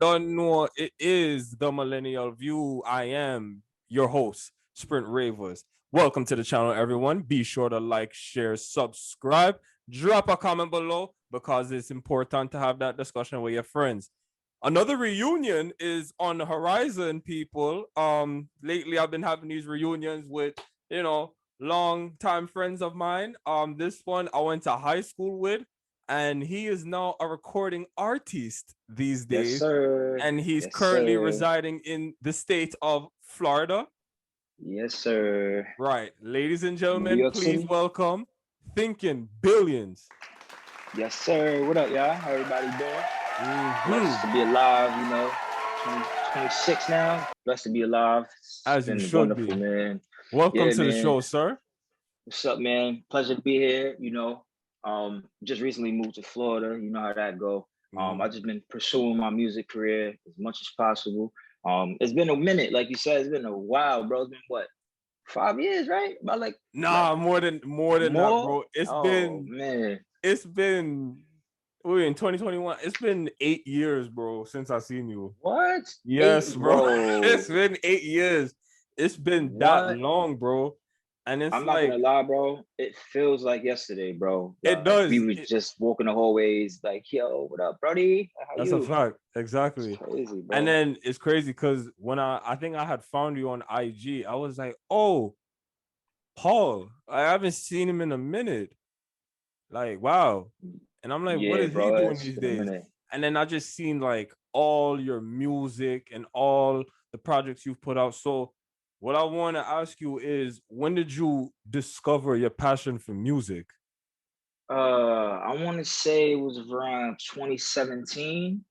don't know, it is the Millennial View. I am your host, Sprint Ravers. Welcome to the channel, everyone. Be sure to like, share, subscribe, drop a comment below because it's important to have that discussion with your friends. Another reunion is on the horizon, people. Lately I've been having these reunions with, long time friends of mine. This one I went to high school with, and he is now a recording artist these Yes, days, sir. and he's Yes, currently sir. residing in the state of Florida. Yes, sir. Right, ladies and New gentlemen, York please City. welcome Thinkin Billions. Yes, sir. What up, y'all? How everybody doing? Blessed to Mm-hmm. be alive, 26 now. Blessed to be alive. It's As you been should wonderful, be. man. Welcome Yeah, to the man. show, sir. What's up, man? Pleasure to be here, Just recently moved to Florida. You know how that go. Mm-hmm. I just been pursuing my music career as much as possible. It's been a minute, like you said, it's been a while, bro. It's been what, 5 years, right? About like Nah, more than that, more? bro. It's Oh been man. it's been we're in 2021. It's been 8 years, bro, since I seen you. What? Yes, Eight, bro. It's bro. been 8 years. It's been that What? long, bro. And it's I'm not like gonna lie, bro. It feels like yesterday, bro. it Like we does. was just walking the hallways, like, yo, what up, Brody? How That's a you? fact. It's Exactly. crazy, And bro. then it's crazy because when I think I had found you on IG, I was like, oh, Paul. I haven't seen him in a minute. Like, wow. And I'm like, what Yeah, is he bro. doing It's these been a days? minute. And then I just seen like all your music and all the projects you've put out. So what I want to ask you is, when did you discover your passion for music? I want to say it was around 2017.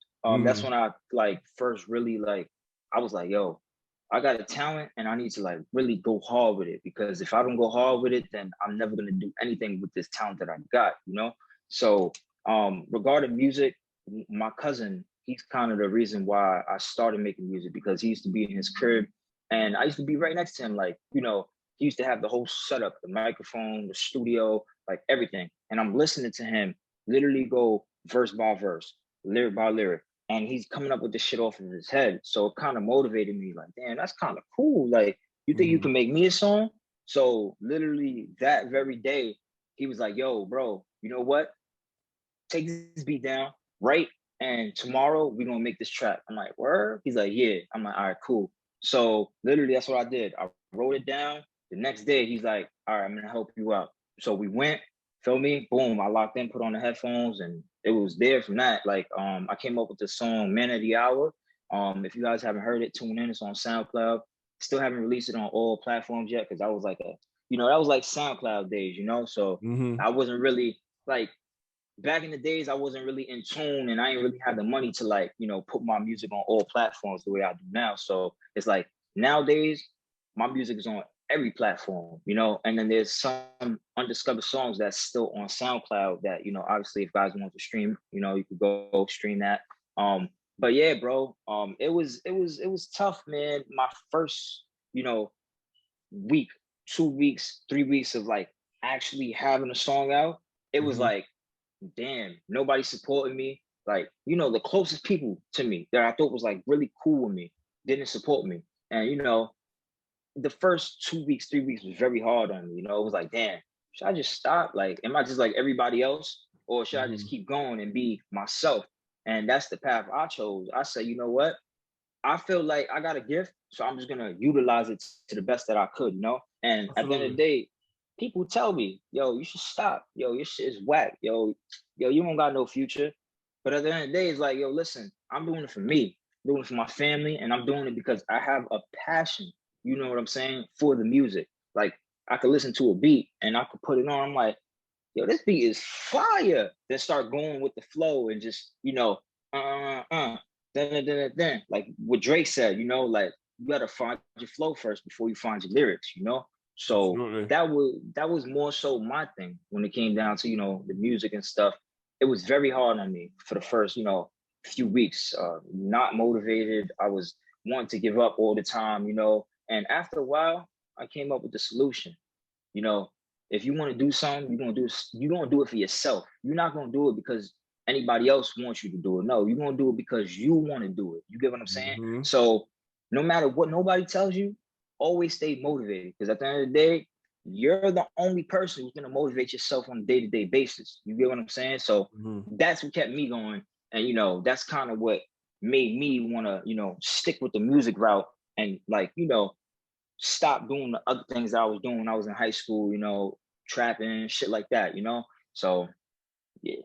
That's Mm, when I like first really like I was like, yo, I got a talent and I need to like really go hard with it because if I don't go hard with it, then I'm never gonna do anything with this talent that I got. So regarding music, my cousin, he's kind of the reason why I started making music because he used to be in his crib and I used to be right next to him, he used to have the whole setup, the microphone, the studio, like everything. And I'm listening to him literally go verse by verse, lyric by lyric. And he's coming up with this shit off of his head. So it kind of motivated me, like, damn, that's kind of cool. Like, you think you mm-hmm, can make me a song? So literally that very day, he was like, yo, bro, you know what? Take this beat down, write, and tomorrow we're gonna make this track. I'm like, word? He's like, yeah. I'm like, all right, cool. So literally that's what I did. I wrote it down. The next day, he's like, all right, I'm gonna help you out. So we went, feel me? Boom, I locked in, put on the headphones, and it was there from that. I came up with the song Man of the Hour. If you guys haven't heard it, tune in. It's on SoundCloud. Still haven't released it on all platforms yet because I was like that was like SoundCloud days. So mm-hmm. I wasn't really like back in the days, I wasn't really in tune and I didn't really have the money to put my music on all platforms the way I do now. So it's like nowadays, my music is on every platform, and then there's some undiscovered songs that's still on SoundCloud that, obviously if guys want to stream, you could go stream that. But yeah, bro, it was tough, man. My first, you know, week, 2 weeks, 3 weeks of like actually having a song out, it was Mm-hmm. like, damn, nobody supported me. Like, the closest people to me that I thought was like really cool with me didn't support me. And the first 2 weeks, 3 weeks was very hard on me. It was like, damn, should I just stop? Like, am I just like everybody else? Or should I just Mm-hmm. keep going and be myself? And that's the path I chose. I said, you know what? I feel like I got a gift, so I'm just gonna utilize it to the best that I could. And at the end of the Absolutely. day, people tell me, yo, you should stop. Yo, your shit is whack. Yo, you don't got no future. But at the end of the day, it's like, yo, listen, I'm doing it for me, I'm doing it for my family, and I'm doing it because I have a passion, you know what I'm saying, for the music. Like I could listen to a beat and I could put it on. I'm like, yo, this beat is fire. Then start going with the flow and just, then, like what Drake said, like you gotta find your flow first before you find your lyrics. So Absolutely. that was more so my thing when it came down to, the music and stuff. It was very hard on me for the first, few weeks. Not motivated. I was wanting to give up all the time. And after a while, I came up with the solution. You know, if you want to do something, you're gonna do it for yourself. You're not gonna do it because anybody else wants you to do it. No, you're gonna do it because you want to do it. You get what I'm saying? Mm-hmm. So no matter what nobody tells you, always stay motivated. Because at the end of the day, you're the only person who's gonna motivate yourself on a day-to-day basis. You get what I'm saying? So that's what kept me going. And that's kind of what made me want to, stick with the music route and like, stop doing the other things that I was doing when I was in high school, trapping, shit like that, So yeah.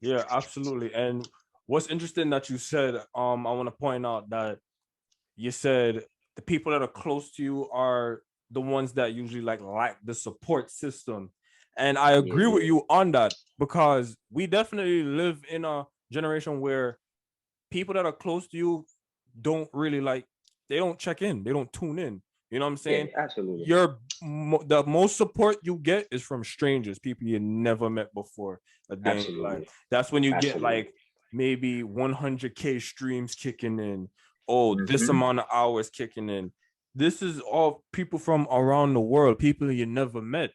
Yeah, absolutely. And what's interesting that you said, I want to point out that you said the people that are close to you are the ones that usually like lack the support system. And I agree with you on that, because we definitely live in a generation where people that are close to you don't really they don't check in, they don't tune in. You know what I'm saying? Yeah, absolutely. The most support you get is from strangers, people you never met before a day in your life. That's when you get like maybe 100K streams kicking in. Oh, this amount of hours kicking in. This is all people from around the world, people you never met.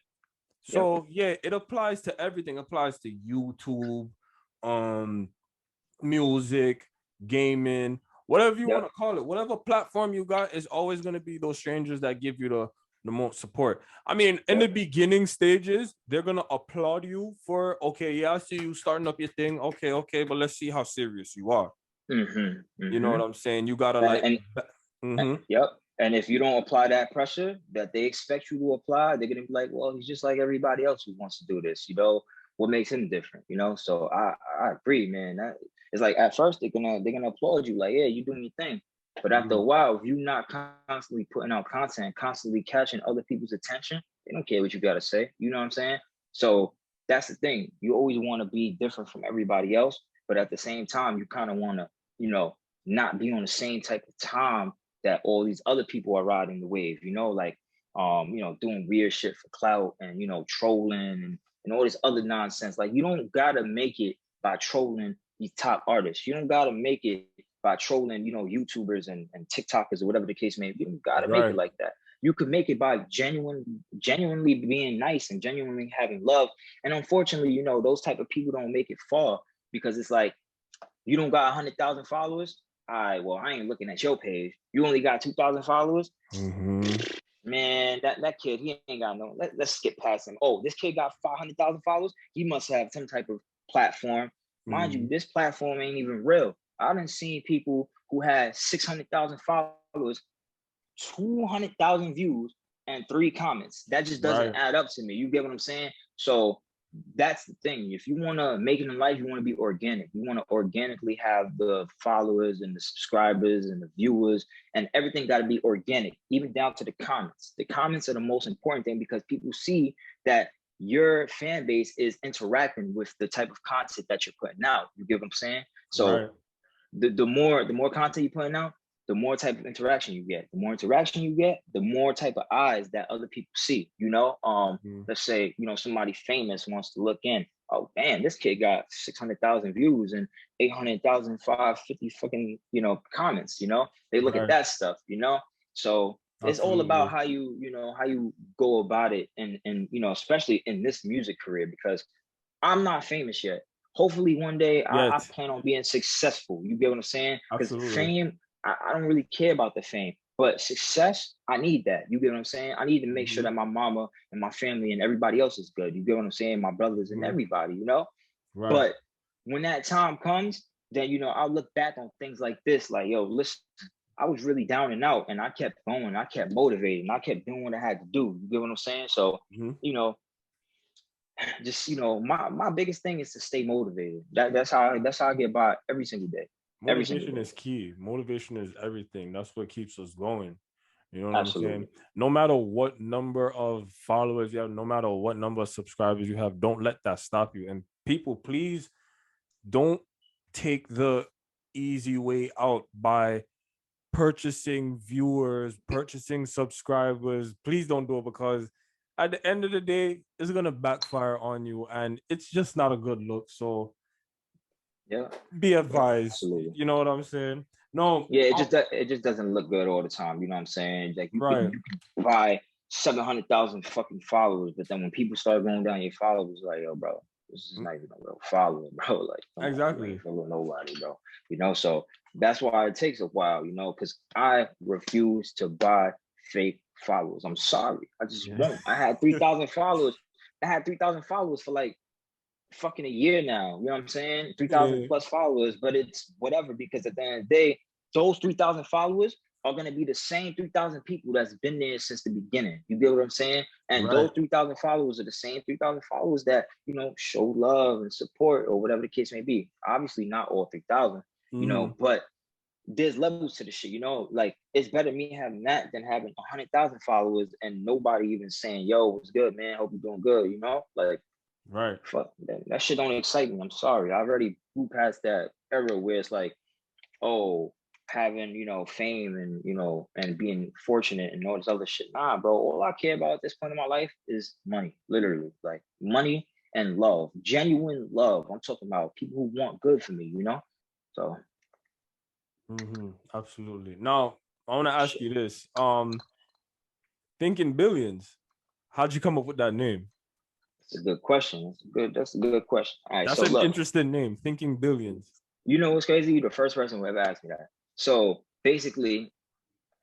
So yeah, it applies to everything. It applies to YouTube, music, gaming, whatever you want to call it. Whatever platform you got is always going to be those strangers that give you the most support. I mean, in the beginning stages, they're going to applaud you for, okay, yeah, I see you starting up your thing. Okay, but let's see how serious you are. You know what I'm saying? You got to Yep. And if you don't apply that pressure that they expect you to apply, they're gonna be like, well, he's just like everybody else who wants to do this. What makes him different? So I agree, man. That it's like at first they're gonna applaud you, like, yeah, you doing your thing. But after a while, if you're not constantly putting out content, constantly catching other people's attention, they don't care what you gotta say. You know what I'm saying? So that's the thing. You always want to be different from everybody else, but at the same time, you kind of want to, not be on the same type of time that all these other people are riding the wave, like doing weird shit for clout and trolling and all this other nonsense. Like, you don't gotta make it by trolling these top artists. You don't gotta make it by trolling, YouTubers and TikTokers or whatever the case may be. You don't gotta make it like that. You could make it by genuinely being nice and genuinely having love. And unfortunately, those type of people don't make it far, because it's like, you don't got 100,000 followers. All right, well, I ain't looking at your page. You only got 2,000 followers. Man, that kid, he ain't got no. Let's skip past him. Oh, this kid got 500,000 followers. He must have some type of platform. Mind you, this platform ain't even real. I done seen people who had 600,000 followers, 200,000 views, and 3 comments. That just doesn't add up to me. You get what I'm saying? So that's the thing. If you want to make it in life, you want to be organic. You want to organically have the followers and the subscribers and the viewers, and everything got to be organic, even down to the comments. The comments are the most important thing, because people see that your fan base is interacting with the type of content that you're putting out. You get what I'm saying? So the more content you're putting out, the more type of interaction you get. The more interaction you get, the more type of eyes that other people see. Let's say, somebody famous wants to look in. Oh, damn, this kid got 600,000 views and 800,000, 550 fucking, comments. They look at that stuff. So it's all about how you go about it, and especially in this music career, because I'm not famous yet. Hopefully one day I plan on being successful. You get what I'm saying? Because fame, I don't really care about the fame, but success, I need that. You get what I'm saying? I need to make sure that my mama and my family and everybody else is good. You get what I'm saying? My brothers and everybody, But when that time comes, then, I'll look back on things like this, like, yo, listen, I was really down and out, and I kept going. I kept motivated, and I kept doing what I had to do. You get what I'm saying? So, just my biggest thing is to stay motivated. That's how I get by every single day. Motivation is key. Motivation is everything. That's what keeps us going. You know what I'm saying? No matter what number of followers you have, no matter what number of subscribers you have, don't let that stop you. And people, please don't take the easy way out by purchasing viewers, purchasing subscribers. Please don't do it, because at the end of the day, it's going to backfire on you, and it's just not a good look. So be advised. You know what I'm saying? No. Yeah, it just doesn't look good all the time. You know what I'm saying? Like you can buy 700,000 fucking followers, but then when people start going down your followers, like, yo, bro, this is not even a real follower, bro. Like, come on, you Exactly. ain't follow nobody, bro. So that's why it takes a while, because I refuse to buy fake followers. I'm sorry. I just Yeah. won't. I had 3,000 followers. I had 3,000 followers for like fucking a year now. You know what I'm saying? 3,000 Yeah. plus followers, but it's whatever, because at the end of the day, those 3,000 followers are going to be the same 3,000 people that's been there since the beginning. You get what I'm saying? And Right. those 3,000 followers are the same 3,000 followers that, show love and support or whatever the case may be. Obviously, not all 3,000, Mm-hmm. but there's levels to the shit, like it's better me having that than having 100,000 followers and nobody even saying, yo, what's good, man? Hope you're doing good, like, Right. fuck that shit don't excite me. I'm sorry. I already grew past that era where it's like, oh, having, fame and, and being fortunate and all this other shit. Nah, bro. All I care about at this point in my life is money, literally. Like money and love, genuine love. I'm talking about people who want good for me, So Mm-hmm. Absolutely. Now, I want to ask shit. you this. Thinking Billions. How'd you come up with that name? That's a good question. That's a good question. All right. That's So an look, interesting name, Thinking Billions. what's crazy? You're the first person who ever asked me that. So basically,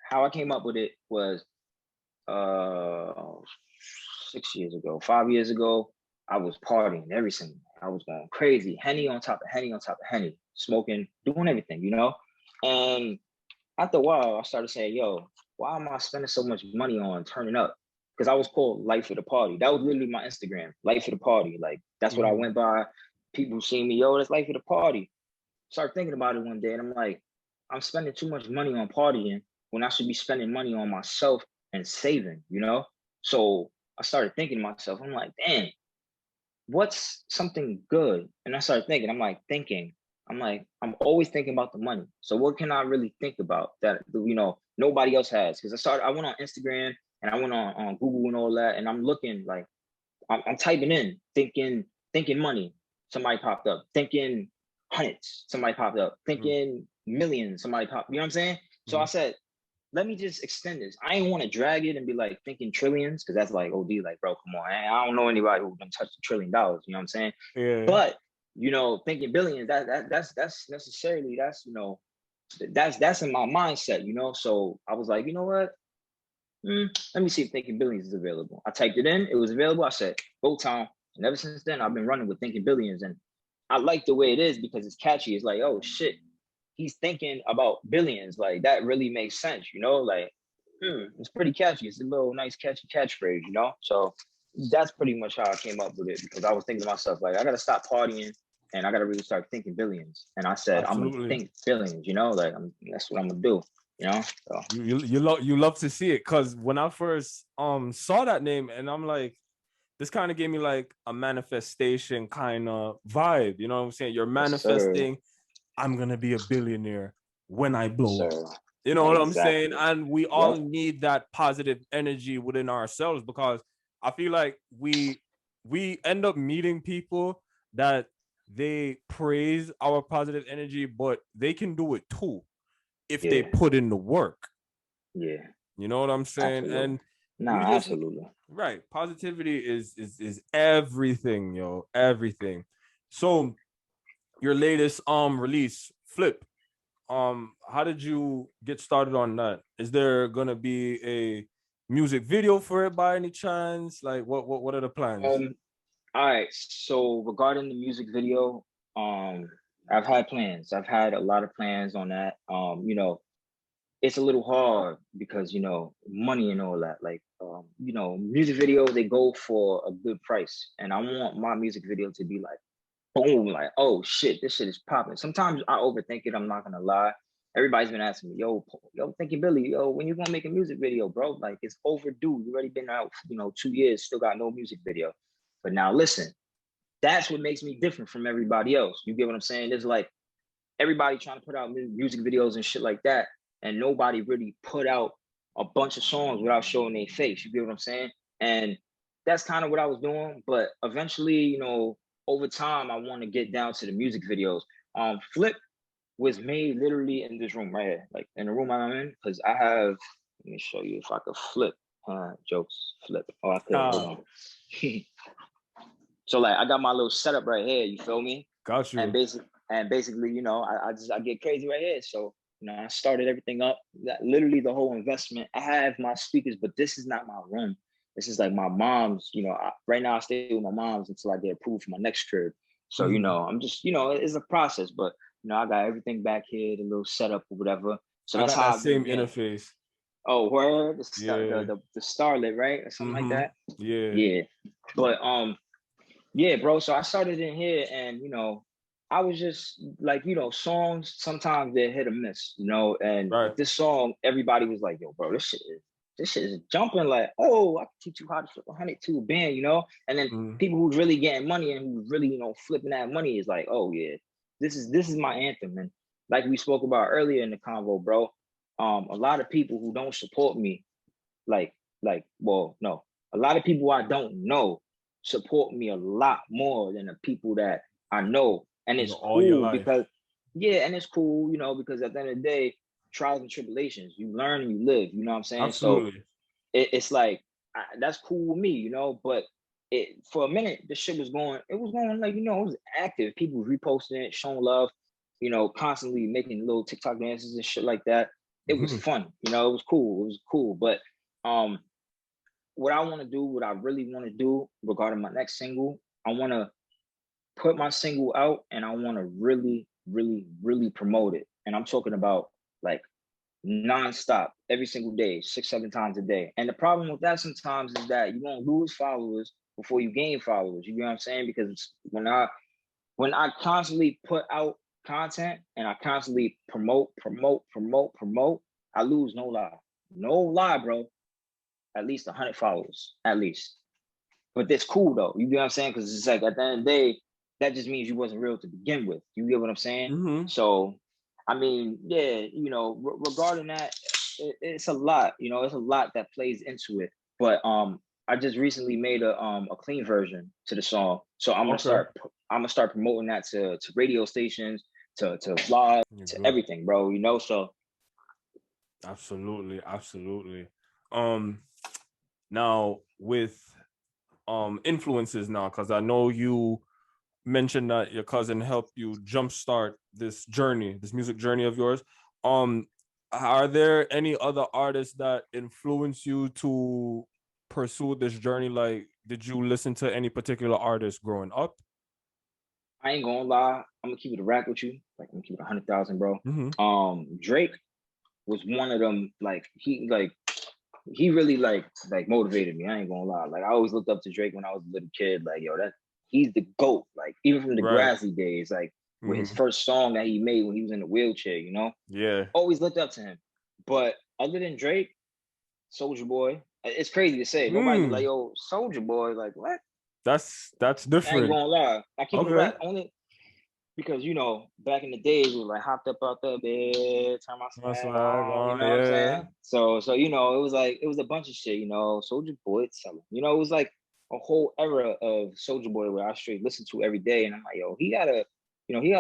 how I came up with it was uh 6 years ago, 5 years ago, I was partying every single night. I was going crazy, henny on top of henny on top of henny, smoking, doing everything. And after a while, I started saying, yo, why am I spending so much money on turning up? Because I was called Life of the Party. That was literally my Instagram, Life of the Party. Like, that's what I Mm-hmm. went by. People see me, yo, that's Life of the Party. Start thinking about it one day, and I'm like, I'm spending too much money on partying when I should be spending money on myself and saving. So I started thinking to myself, I'm like, damn, what's something good? And I started thinking, I'm like, I'm always thinking about the money. So what can I really think about that, nobody else has? Because I went on Instagram and I went on Google and all that, and I'm looking like, I'm typing in, thinking money. Somebody popped up. Thinking hundreds. Somebody popped up. Thinking millions. Somebody popped. You know what I'm saying? So I Mm-hmm. said, let me just extend this. I ain't want to drag it and be like thinking trillions, because that's like OD. Like, bro, come on. I don't know anybody who can touch $1 trillion. You know what I'm saying? Yeah. But thinking billions. That's necessarily that's in my mindset. So I was like, you know what? Let me see if Thinking Billions is available. I typed it in, it was available. I said, go time. And ever since then, I've been running with Thinking Billions. And I like the way it is because it's catchy. It's like, oh shit, he's thinking about billions. Like that really makes sense. Like, it's pretty catchy. It's a little nice catchy catchphrase. So that's pretty much how I came up with it, because I was thinking to myself, like, I gotta stop partying and I gotta really start thinking billions. And I said, I'm gonna Absolutely. think billions, like that's what I'm gonna do, So You love to see it, because when I first saw that name, and I'm like, this kind of gave me like a manifestation kind of vibe. You know what I'm saying? You're yes, sir. manifesting, I'm gonna be a billionaire when I Yes, blow up. sir. You know what I'm saying? Exactly. And we all Yep. need that positive energy within ourselves, because I feel like we end up meeting people that they praise our positive energy, but they can do it too if they Yeah. put in the work. Yeah. You know what I'm saying? Absolutely. And we Nah, just absolutely. right. Positivity is everything, yo. Everything. So your latest release, Flip. How did you get started on that? Is there gonna be a music video for it by any chance? Like what are the plans? Um, all right. So regarding the music video, I've had plans. I've had a lot of plans on that. It's a little hard because money and all that. Like, music videos, they go for a good price, and I want my music video to be like boom, like, oh shit, this shit is popping. Sometimes I overthink it. I'm not gonna lie. Everybody's been asking me, yo, Thinking Billy, yo, when you gonna make a music video, bro? Like, it's overdue. You already been out, 2 years, still got no music video. But now listen, that's what makes me different from everybody else. You get what I'm saying? There's like everybody trying to put out music videos and shit like that, and nobody really put out a bunch of songs without showing their face. You get what I'm saying? And that's kind of what I was doing. But eventually, over time, I want to get down to the music videos. Flip was made literally in this room right here, like in the room I'm in, because I have. Let me show you if I could flip. Jokes flip. Oh, I could. Hold Ah, on. So like I got my little setup right here, you feel me? Got you. And basically, you know, I get crazy right here. So, you know, I started everything up. Literally the whole investment. I have my speakers, but this is not my room. This is like my mom's, you know, right now I stay with my mom's until I get approved for my next crib. So, you know, I'm just, you know, it's a process, but you know, I got everything back here, the little setup or whatever. So I that's got how that I've been same getting. interface. Oh, where the Yeah. the Starlet, right? Or something like that. Yeah. Yeah. But yeah, bro. So I started in here and you know, I was just like, you know, songs sometimes they're hit or miss, you know. And Right. with this song, everybody was like, yo, bro, this shit is jumping, like, oh, I can teach you how to flip 100 to a band, you know. And then people who's really getting money and who's really, you know, flipping that money is like, oh yeah, this is my anthem. And like we spoke about earlier in the convo, bro, a lot of people who don't support me, well, no, a lot of people I don't know support me a lot more than the people that I know. And it's all your cool life. because, yeah, and it's cool, you know, because at the end of the day, trials and tribulations, you learn and you live, you know what I'm saying? Absolutely. So it's like, that's cool with me, you know, but for a minute, the shit was going, like, you know, it was active. People were reposting it, showing love, you know, constantly making little TikTok dances and shit like that. It was fun, you know, it was cool. But what I want to do, what I really want to do regarding my next single, I want to put my single out and I want to really, really, really promote it. And I'm talking about like nonstop, every single day, 6-7 times a day. And the problem with that sometimes is that you're gonna lose followers before you gain followers. You know what I'm saying? Because when I constantly put out content and I constantly promote, I lose no lie, bro. At least 100 followers, at least. But that's cool though. You get what I'm saying? Because it's like at the end of the day, that just means you wasn't real to begin with. You get what I'm saying? So, I mean, yeah, you know, regarding that, it's a lot. You know, it's a lot that plays into it. But I just recently made a clean version to the song, so I'm gonna start promoting that to radio stations, to vlog, to everything, bro. You know, so absolutely. Now with influences now, because I know you mentioned that your cousin helped you jumpstart this journey, this music journey of yours. Are there any other artists that influence you to pursue this journey? Like, did you listen to any particular artist growing up? I ain't gonna lie, I'm gonna keep it a rack with you. Like I'm gonna keep it 100,000, bro. Drake was one of them. Like he really like motivated me. I ain't gonna lie. Like I always looked up to Drake when I was a little kid. Like yo, he's the GOAT. Like even from the Grassy days, like with his first song that he made when he was in the wheelchair, you know. Yeah. Always looked up to him. But other than Drake, Soulja Boy. It's crazy to say. Nobody like yo, Soulja Boy. Like what? That's different. I ain't gonna lie. I keep it rap only because you know back in the days we were like hopped up out the bed, turn my swag on, you know what I'm saying? So you know it was a bunch of shit, you know. Soulja Boy, you know, it was like a whole era of Soulja Boy where I straight listen to every day, and I'm like, yo, he had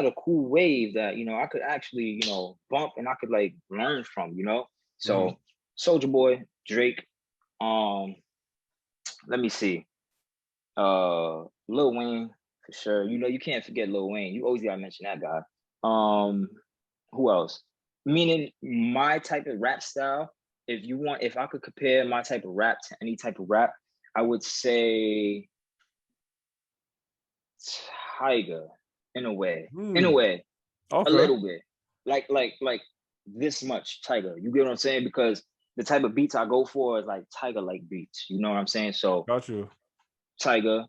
a cool wave that you know I could actually you know bump and I could like learn from, you know. So Soulja Boy, Drake, let me see, Lil Wayne. For sure. You know, you can't forget Lil Wayne. You always gotta mention that guy. Who else? Meaning my type of rap style, if I could compare my type of rap to any type of rap, I would say Tyga in a way. In a way. A little bit. Like this much Tyga. You get what I'm saying? Because the type of beats I go for is like Tyga like beats. You know what I'm saying? So got you. Tyga.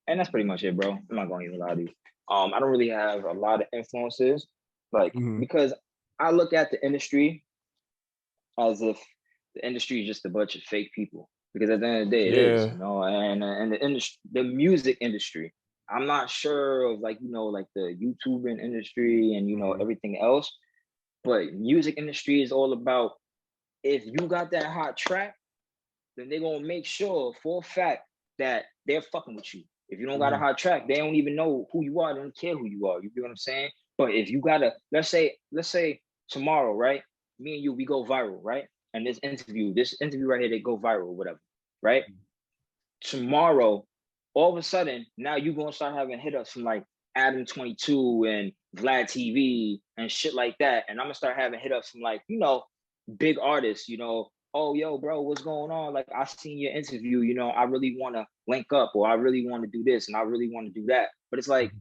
And that's pretty much it, bro. I'm not going to even lie to you. I don't really have a lot of influences, like because I look at the industry as if the industry is just a bunch of fake people. Because at the end of the day, it is, you know. And the industry, the music industry, I'm not sure of like you know like the YouTubing industry and you know everything else, but music industry is all about if you got that hot track, then they're gonna make sure for a fact that they're fucking with you. If you don't got a hot track, they don't even know who you are. They don't care who you are. You get what I'm saying? But if you gotta, let's say tomorrow, right? Me and you, we go viral, right? And this interview right here, they go viral, whatever, right? Tomorrow, all of a sudden, now you're gonna start having hit ups from like Adam 22 and Vlad TV and shit like that. And I'm gonna start having hit ups from like, you know, big artists, you know, oh yo, bro, what's going on? Like I seen your interview, you know, I really wanna link up, or I really want to do this and I really want to do that. But it's like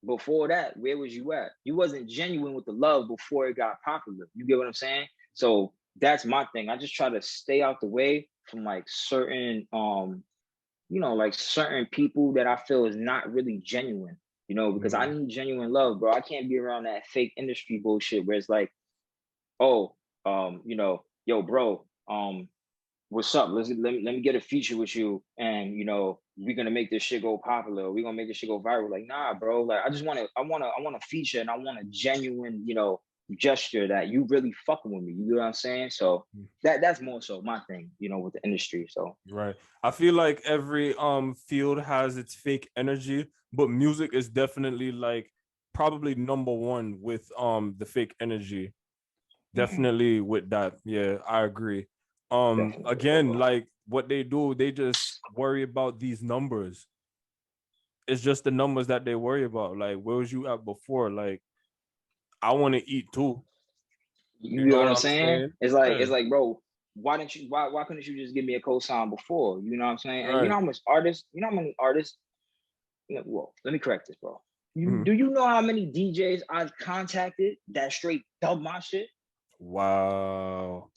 before that, where was you at? You wasn't genuine with the love before it got popular. You get what I'm saying? So that's my thing. I just try to stay out the way from like certain you know, like certain people that I feel is not really genuine, you know, because I need genuine love, bro. I can't be around that fake industry bullshit where it's like, oh, you know, yo, bro, what's up? Let me get a feature with you, and you know, we're gonna make this shit go popular. We're gonna make this shit go viral. Like, nah, bro. Like, I want a feature, and I want a genuine, you know, gesture that you really fucking with me. You know what I'm saying? So that's more so my thing, you know, with the industry. So Right. I feel like every field has its fake energy, but music is definitely like probably number one with the fake energy. Definitely with that. Yeah, I agree. definitely, Again, bro. like what they do, they just worry about these numbers. It's just the numbers that they worry about. Like, where was you at before? Like, I want to eat too. You You know know what what I'm I'm saying? saying? It's Yeah. like, bro, why couldn't you just give me a cosign before? You know what I'm saying? And you know Right. how much artists, you know how many artists, you know, well, let me correct this, bro. Mhm. Do you know how many DJs I've contacted that straight dub my shit? Wow.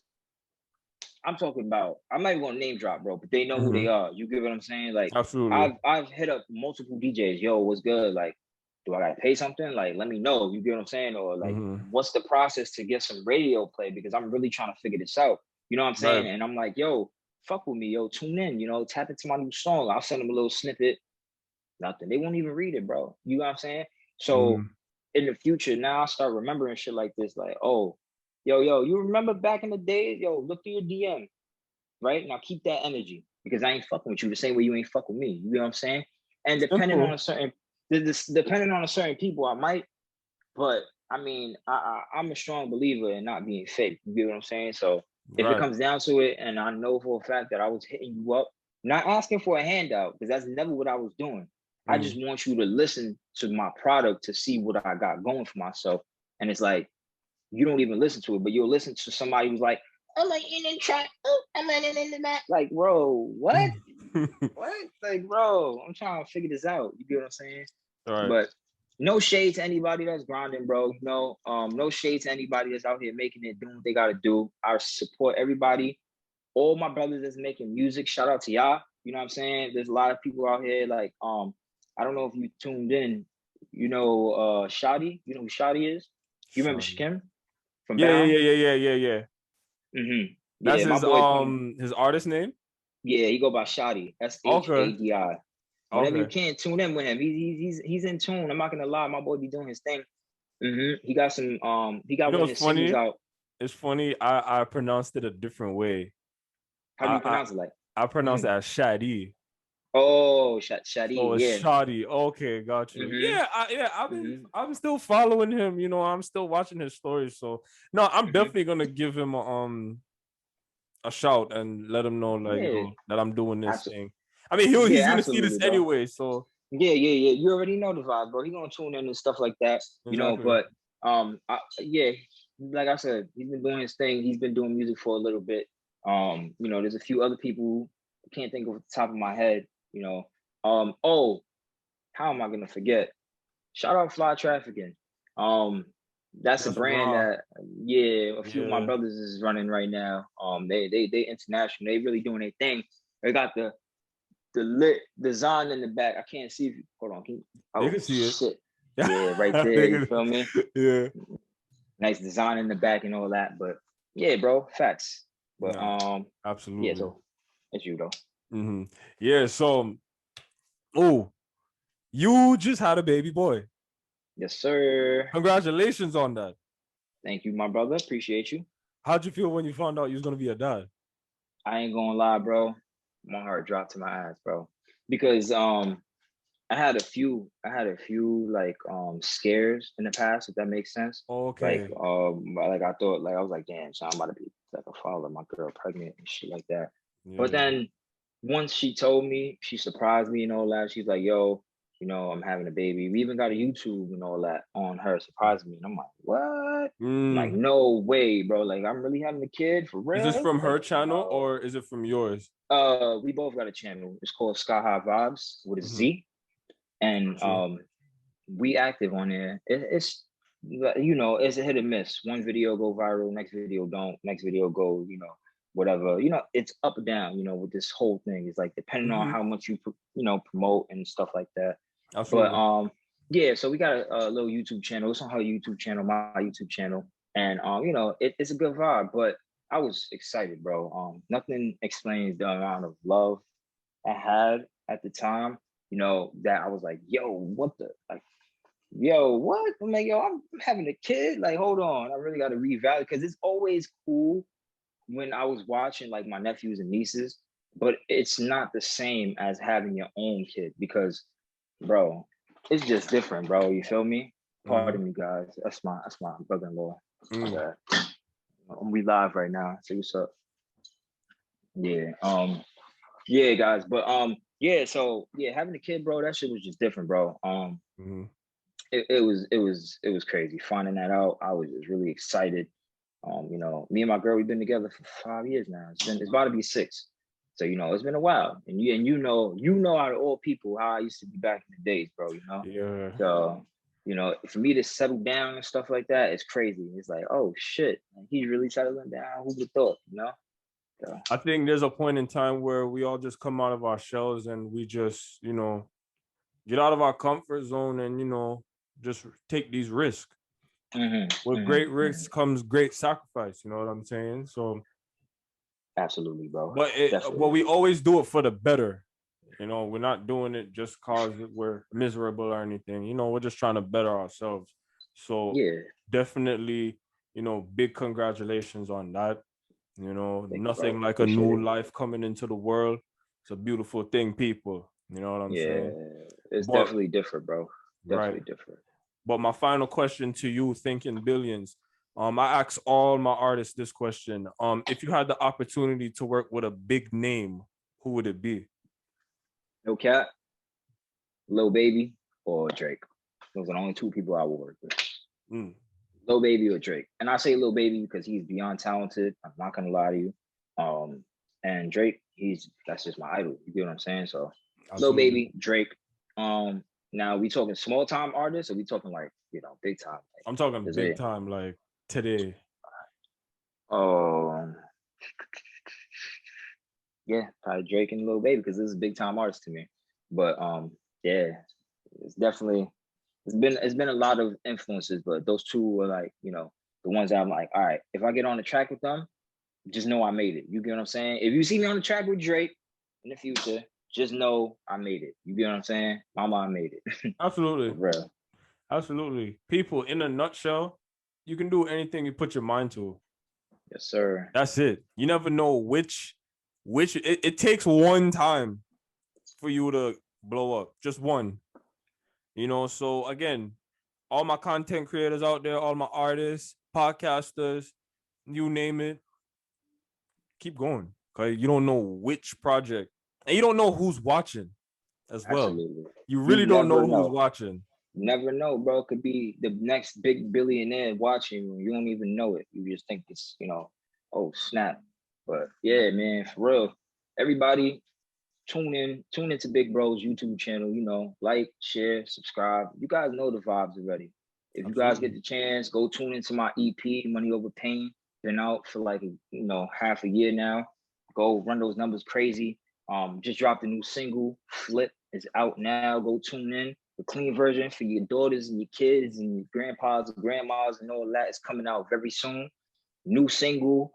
I'm talking about, I'm not even gonna name drop, bro, but they know who they Mhm. are. You get what I'm saying? Like Absolutely. I've hit up multiple DJs, yo, what's good? Like, do I gotta pay something? Like, let me know. You get what I'm saying? Or like, Mhm. what's the process to get some radio play? Because I'm really trying to figure this out. You know what I'm Right. saying? And I'm like, yo, fuck with me, yo, tune in, you know, tap into my new song. I'll send them a little snippet. Nothing. They won't even read it, bro. You know what I'm saying? So Mhm. in the future, now I start remembering shit like this, like, oh, yo, you remember back in the days? Yo, look through your DM, right? Now keep that energy because I ain't fucking with you the same way you ain't fucking with me. You know what I'm saying? And Simple. depending on a certain people, I might, but I mean, I'm a strong believer in not being fake. You get what I'm saying? So if it Right. comes down to it, and I know for a fact that I was hitting you up, not asking for a handout, because that's never what I was doing. I just Mhm. want you to listen to my product to see what I got going for myself. And it's like, you don't even listen to it, but you'll listen to somebody who's like, I'm like in the track, oh, I'm in the back. Like, bro, what? What? Like, bro, I'm trying to figure this out. You get what I'm saying? Right. But no shade to anybody that's grinding, bro. No shade to anybody that's out here making it, doing what they gotta do. I support everybody. All my brothers that's making music. Shout out to y'all. You know what I'm saying? There's a lot of people out here, like, I don't know if you tuned in. You know, Shadi. You know who Shadi is? You remember Sean. Shkim from Yeah, yeah, Bound? yeah, yeah, yeah, yeah, yeah. That's Yeah, my boy put him. his artist name. Yeah, he go by Shadi. Okay. Shadi. Whenever you Okay. can, tune in with him. He's in tune. I'm not gonna lie, my boy be doing his thing. He got some he You got know one of what's his singles funny? out. It's funny. I pronounced it a different way. How do you I pronounce it? Like, I pronounced it as Shadi. oh, Shadi, So it's yeah. Shadi. Okay, got you. Mm-hmm. Yeah, Mm-hmm. I'm still following him. You know, I'm still watching his stories. So no, I'm Mm-hmm. definitely gonna give him a shout and let him know like Yeah. yo that I'm doing this Absolutely. thing. I mean, he's Yeah, gonna see this absolutely, bro. anyway. So Yeah. You already know the vibe, bro. He gonna tune in and stuff like that, you know. exactly. But yeah, like I said, he's been doing his thing. He's been doing music for a little bit. You know, there's a few other people I can't think of at the top of my head. You know, oh, how am I gonna forget? Shout out Fly Trafficking. Um, that's a That's brand raw. that yeah, a few of my Yeah. brothers is running right now. They international. They really doing their thing. They got the lit design in the back. I can't see if you hold on. They Oh can see it. shit. Yeah, right there. They You can, feel me? yeah. Nice design in the back and all that. But yeah, bro, facts. But No, yeah, absolutely. so it's you though. Yeah. So, oh, you just had a baby boy. Yes, sir. Congratulations on that. Thank you, my brother. Appreciate you. How'd you feel when you found out you was gonna be a dad? I ain't gonna lie, bro. My heart dropped to my ass, bro. Because I had a few like scares in the past, if that makes sense. Okay. Like I thought, like I was like, damn, so I'm about to be like a father, my girl pregnant and shit like that. But Yeah. then once she told me, she surprised me and all that. She's like, yo, I'm having a baby. We even got a YouTube and all that on her, surprised me. And I'm like, what? I'm like, no way, bro. Like, I'm really having a kid for Is this real? from Like, her channel no. or is it from yours? We both got a channel. It's called Sky High Vibes with a Z. And we active on there. It's it's a hit or miss. One video go viral, next video don't, next video go, whatever. It's up or down, with this whole thing. It's like depending on how much you promote and stuff like that. Absolutely. But yeah, so we got a little YouTube channel. It's on her YouTube channel, my YouTube channel. And it's a good vibe, but I was excited, bro. Nothing explains the amount of love I had at the time, that I was like, yo, what the, like, yo, what? I'm like, yo, I'm having a kid. Like, hold on, I really got to reevaluate, because it's always cool when I was watching like my nephews and nieces, but it's not the same as having your own kid, because, bro, it's just different, bro. You feel me? Pardon me, guys. That's my brother-in-law. We live right now. Say what's up. Yeah. Yeah, guys. But yeah. So yeah, having a kid, bro, that shit was just different, bro. It was crazy finding that out. I was just really excited. Me and my girl, we've been together for 5 years now. It's about to be 6. So it's been a while. And you know out of all people how I used to be back in the days, bro. Yeah. So for me to settle down and stuff like that, it's crazy. It's like, oh shit, he's really settling down. Who would have thought? So. I think there's a point in time where we all just come out of our shells and we just, get out of our comfort zone and, just take these risks. With great risks comes great sacrifice. You know what I'm saying? So, absolutely, bro. But we always do it for the better. We're not doing it just cause we're miserable or anything. We're just trying to better ourselves. So yeah, definitely, big congratulations on that. Nothing like a new life coming into the world. It's a beautiful thing, people. You know what I'm saying? Yeah, it's definitely different, bro. Definitely different. But my final question to you, Thinkin Billionz, I ask all my artists this question. If you had the opportunity to work with a big name, who would it be? No cap, Lil Baby or Drake. Those are the only 2 people I would work with. Lil Baby or Drake. And I say Lil Baby because he's beyond talented. I'm not gonna lie to you. And Drake, that's just my idol. You get what I'm saying? So Lil Baby, Drake. Now we talking small time artists, or we talking like big time? Like, I'm talking big time, like today. Yeah, probably Drake and Lil Baby, because this is big time artist to me. But yeah, it's definitely it's been a lot of influences, but those 2 are like the ones that I'm like, all right, if I get on the track with them, just know I made it. You get what I'm saying? If you see me on the track with Drake in the future, just know I made it. You get what I'm saying? Mama, I made it. Absolutely. For real. Absolutely. People, in a nutshell, you can do anything you put your mind to. Yes, sir. That's it. You never know which it takes one time for you to blow up. Just one. So again, all my content creators out there, all my artists, podcasters, you name it, keep going. Because you don't know which project. And you don't know who's watching as well. Absolutely. You really don't know who's watching. Never know, bro. Could be the next big billionaire watching you. You don't even know it. You just think it's, oh, snap. But yeah, man, for real. Everybody tune into Big Bro's YouTube channel, like, share, subscribe. You guys know the vibes already. If you guys get the chance, go tune into my EP, Money Over Pain. Been out for like, half a year now. Go run those numbers crazy. Just dropped a new single, Flip, is out now. Go tune in. The clean version for your daughters and your kids and your grandpas and grandmas and all that is coming out very soon. New single,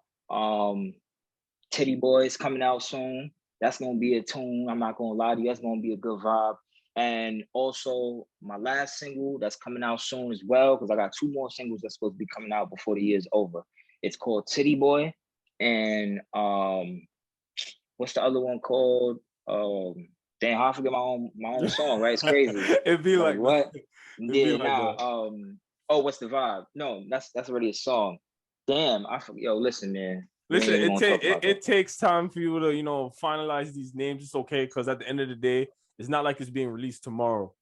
Titty Boy is coming out soon. That's gonna be a tune. I'm not gonna lie to you. That's gonna be a good vibe. And also my last single that's coming out soon as well, because I got 2 more singles that's supposed to be coming out before the year's over. It's called Titty Boy, and what's the other one called? Damn, I forget my own song, right? It's crazy. It'd be like what? Yeah, like oh, what's the vibe? No, that's already a song. Damn, I forget. Yo, listen, man. Listen, it takes time for you to, you know, finalize these names. It's okay, because at the end of the day, it's not like it's being released tomorrow.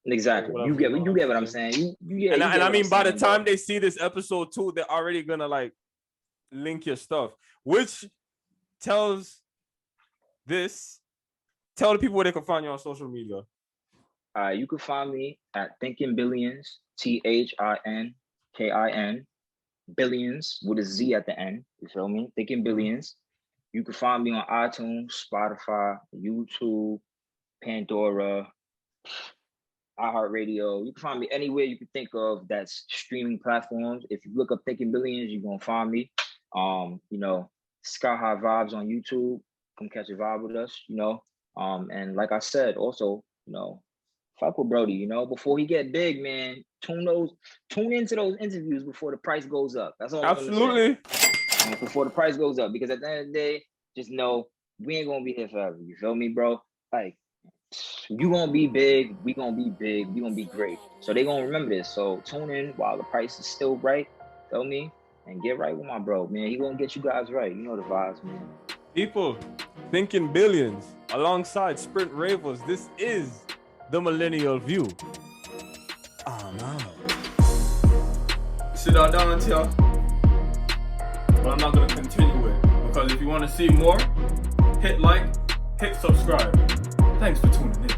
Exactly. You get what I'm saying. And I mean, by the time they see this episode 2, they're already gonna like link your stuff, which tells tell the people where they can find you on social media. You can find me at Thinkin Billionz, THINKIN, Billions with a Z at the end. You feel me? Thinkin Billionz. You can find me on iTunes, Spotify, YouTube, Pandora, iHeartRadio. You can find me anywhere you can think of that's streaming platforms. If you look up Thinkin Billionz, you're gonna find me. You know, Sky High Vibes on YouTube. Come catch a vibe with us, you know. And like I said, also, you know, fuck with Brody, you know, before he get big, man. Tune into those interviews before the price goes up. That's all. Absolutely. Before the price goes up, because at the end of the day, just know we ain't gonna be here forever. You feel me, bro? Like, you gonna be big, we gonna be big, we gonna be great. So they gonna remember this. So tune in while the price is still right. Feel me? And get right with my bro, man. He gonna get you guys right. You know the vibes, man. People, Thinkin Billionz alongside Sprint Ravers. This is the Millennial View. I'm out. Sit down until, but I'm not gonna continue it, because if you want to see more, hit like, hit subscribe. Thanks for tuning in.